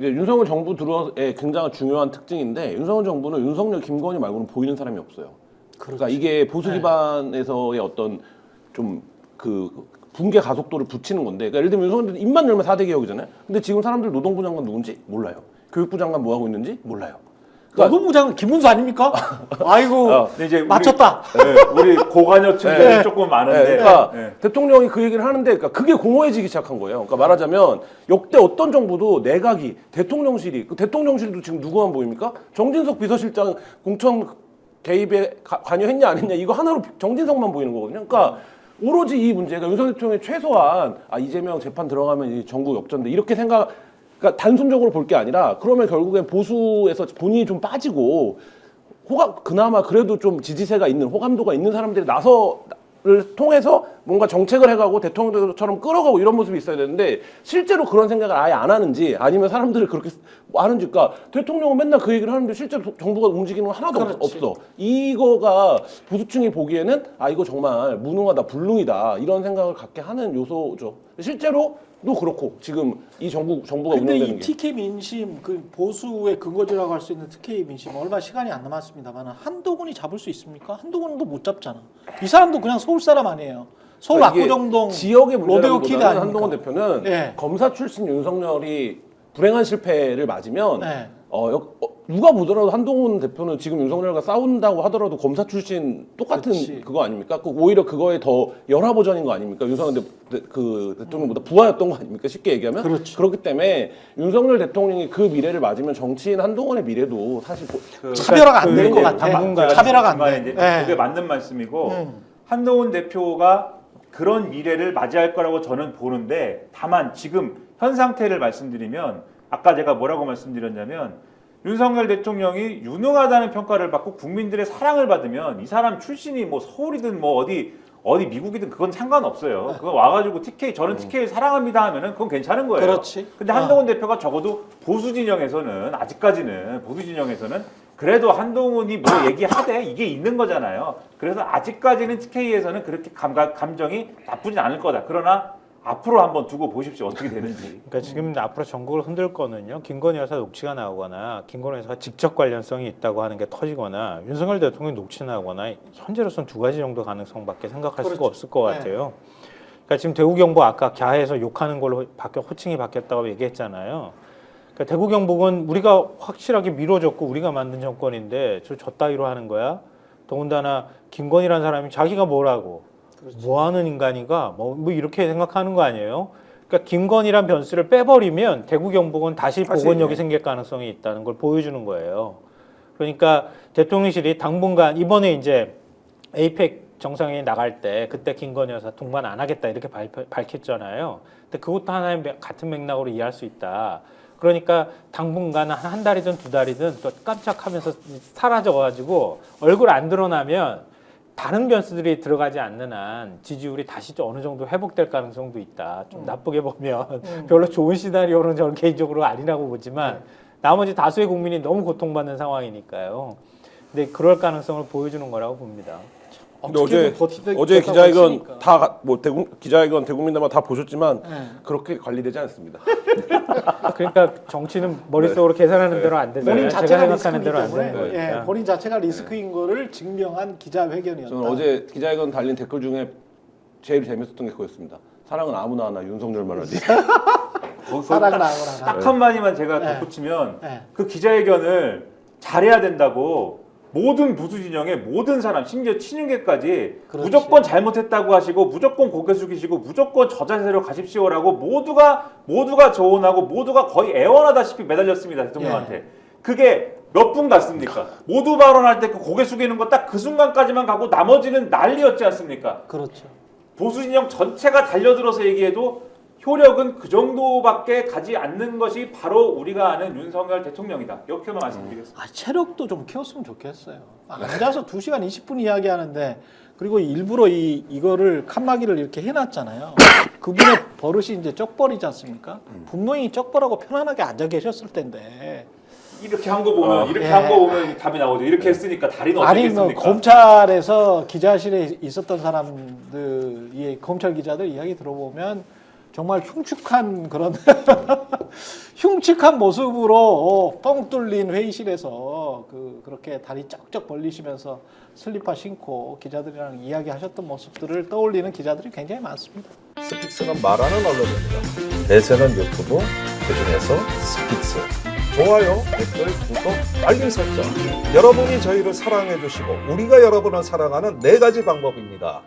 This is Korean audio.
이제 윤석열 정부 들어서의 굉장히 중요한 특징인데 윤석열 정부는 윤석열, 김건희 말고는 보이는 사람이 없어요. 그러니까 이게 보수 기반에서의 어떤 좀 그 붕괴 가속도를 붙이는 건데, 그러니까 예를 들면 윤석열 입만 열면 4대 개혁이잖아요. 근데 지금 사람들 노동부 장관 누군지 몰라요. 교육부 장관 뭐 하고 있는지 몰라요. 그러니까 노동부 장관 김문수 아닙니까? 아이고 근데 이제 맞췄다. 우리 고관여층들이 조금 많은데. 그러니까 대통령이 그 얘기를 하는데, 그러니까 그게 공허해지기 시작한 거예요. 그러니까 말하자면 역대 어떤 정부도 내각이 대통령실이, 그 대통령실도 지금 누구만 보입니까? 정진석 비서실장 공천 개입에 관여했냐 안 했냐 이거 하나로 정진석만 보이는 거거든요. 그러니까 오로지 이 문제가 윤석열 대통령이 최소한 이재명 재판 들어가면 이 정부 역전돼 이렇게 생각, 그러니까 단순적으로 볼 게 아니라 그러면 결국엔 보수에서 본인이 좀 빠지고 그나마 그래도 좀 지지세가 있는, 호감도가 있는 사람들이 나서를 통해서 뭔가 정책을 해가고 대통령처럼 끌어가고 이런 모습이 있어야 되는데, 실제로 그런 생각을 아예 안 하는지 아니면 사람들을 그렇게 하는지. 그러니까 대통령은 맨날 그 얘기를 하는데 실제로 정부가 움직이는 건 하나도 없어. 이거가 보수층이 보기에는 이거 정말 무능하다, 불능이다 이런 생각을 갖게 하는 요소죠. 실제로도 그렇고 지금 이 정부가 근데 운영되는 이 게. TK 민심, 그 보수의 근거지라고 할 수 있는 TK 민심 얼마 시간이 안 남았습니다만 한동훈이 잡을 수 있습니까? 한동훈도 못 잡잖아. 이 사람도 그냥 서울 사람 아니에요. 서울 그러니까 이게 압구정동 지역의 로데오 키드 문제라기보다는 아닙니까? 한동훈 대표는 예. 검사 출신 윤석열이 불행한 실패를 맞으면 네. 누가 보더라도 한동훈 대표는 지금 윤석열과 싸운다고 하더라도 검사 출신 똑같은 그치. 그거 아닙니까? 오히려 그거에 더 열화 버전인 거 아닙니까? 윤석열 그 대통령보다 부하였던 거 아닙니까? 쉽게 얘기하면. 그렇지. 그렇기 때문에 윤석열 대통령이 그 미래를 맞으면 정치인 한동훈의 미래도 사실 차별화가 안 될 것 같아. 제가 차별화가 안 중간에 돼. 이제 그게 맞는 말씀이고, 음. 한동훈 대표가 그런 미래를 맞이할 거라고 저는 보는데, 다만 지금 현 상태를 말씀드리면, 아까 제가 뭐라고 말씀드렸냐면, 윤석열 대통령이 유능하다는 평가를 받고 국민들의 사랑을 받으면 이 사람 출신이 뭐 서울이든 뭐 어디 미국이든 그건 상관없어요. 그거 와가지고 저는 TK를 사랑합니다 하면은 그건 괜찮은 거예요. 그렇지. 근데 한동훈 대표가 적어도 보수 진영에서는 그래도 한동훈이 뭐 얘기하되 이게 있는 거잖아요. 그래서 아직까지는 TK에서는 그렇게 감정이 나쁘진 않을 거다. 그러나 앞으로 한번 두고 보십시오. 어떻게 되는지. 그러니까 지금 앞으로 전국을 흔들 거는요, 김건희 여사 녹취가 나오거나 김건희 여사가 직접 관련성이 있다고 하는 게 터지거나 윤석열 대통령이 녹취 나오거나, 현재로서는 두 가지 정도 가능성밖에 생각할 수가 없을 것 같아요. 그러니까 지금 대구 경북 아까 갸해에서 욕하는 걸로 호칭이 바뀌었다고 얘기했잖아요. 그러니까 대구 경북은 우리가 확실하게 밀어줬고 우리가 만든 정권인데 저 따위로 하는 거야. 더군다나 김건희라는 사람이 자기가 뭐라고, 뭐 하는 인간이가 뭐 이렇게 생각하는 거 아니에요? 그러니까 김건희란 변수를 빼버리면 대구 경북은 다시 복원력이 생길 가능성이 있다는 걸 보여주는 거예요. 그러니까 대통령실이 당분간 이번에 이제 에이펙 정상회의 나갈 때 그때 김건희 여사 동반 안 하겠다 이렇게 밝혔잖아요. 근데 그것도 하나의 같은 맥락으로 이해할 수 있다. 그러니까 당분간 한 달이든 두 달이든 또 깜짝하면서 사라져가지고 얼굴 안 드러나면 다른 변수들이 들어가지 않는 한 지지율이 다시 좀 어느 정도 회복될 가능성도 있다. 좀 나쁘게 보면 별로 좋은 시나리오는 저는 개인적으로 아니라고 보지만 나머지 다수의 국민이 너무 고통받는 상황이니까요. 근데 그럴 가능성을 보여주는 거라고 봅니다. 근데 어제 기자회견 기자회견 대국민들만 다 보셨지만 그렇게 관리되지 않습니다. 그러니까 정치는 머릿속으로 계산하는 대로 안 되잖아요. 본인 제가 자체가 생각하는 대로 안 되는 리스크이기 때문에 거예요. 본인 자체가 리스크인 거를 증명한 기자회견이었다. 저는 어제 기자회견 달린 댓글 중에 제일 재밌었던 게 그거였습니다. 사랑은 아무나 하나 윤석열만 하지. 사랑은 아무나 하나. 딱 한마디만 제가 덧붙이면 그 기자회견을 잘해야 된다고 모든 보수 진영의 모든 사람, 심지어 친윤계까지 무조건 잘못했다고 하시고 무조건 고개 숙이시고 무조건 저자세로 가십시오라고 모두가 조언하고 모두가 거의 애원하다시피 매달렸습니다. 대통령한테. 그게 몇 분 갔습니까? 모두 발언할 때 그 고개 숙이는 거 딱 그 순간까지만 가고 나머지는 난리였지 않습니까? 그렇죠. 보수 진영 전체가 달려들어서 얘기해도 효력은 그 정도밖에 가지 않는 것이 바로 우리가 아는 윤석열 대통령이다. 이렇게만 말씀드리겠습니다. 체력도 좀 키웠으면 좋겠어요. 앉아서 2시간 20분 이야기하는데, 그리고 일부러 이거를 칸막이를 이렇게 해놨잖아요. 그분의 버릇이 이제 쩍벌이지 않습니까? 분명히 쩍벌하고 편안하게 앉아 계셨을 텐데. 이렇게 한 거 보면 한 거 보면 답이 나오죠. 이렇게 했으니까 다리는 어떻게 아니 뭐 했습니까? 검찰에서 기자실에 있었던 사람들, 검찰 기자들 이야기 들어보면 정말 흉측한 그런 흉측한 모습으로 뻥 뚫린 회의실에서 그렇게 다리 쩍쩍 벌리시면서 슬리퍼 신고 기자들이랑 이야기하셨던 모습들을 떠올리는 기자들이 굉장히 많습니다. 스픽스는 말하는 언론입니다. 대세는 유튜브, 그중에서 스픽스. 좋아요, 댓글, 구독, 알림 설정. 여러분이 저희를 사랑해 주시고 우리가 여러분을 사랑하는 4가지 방법입니다.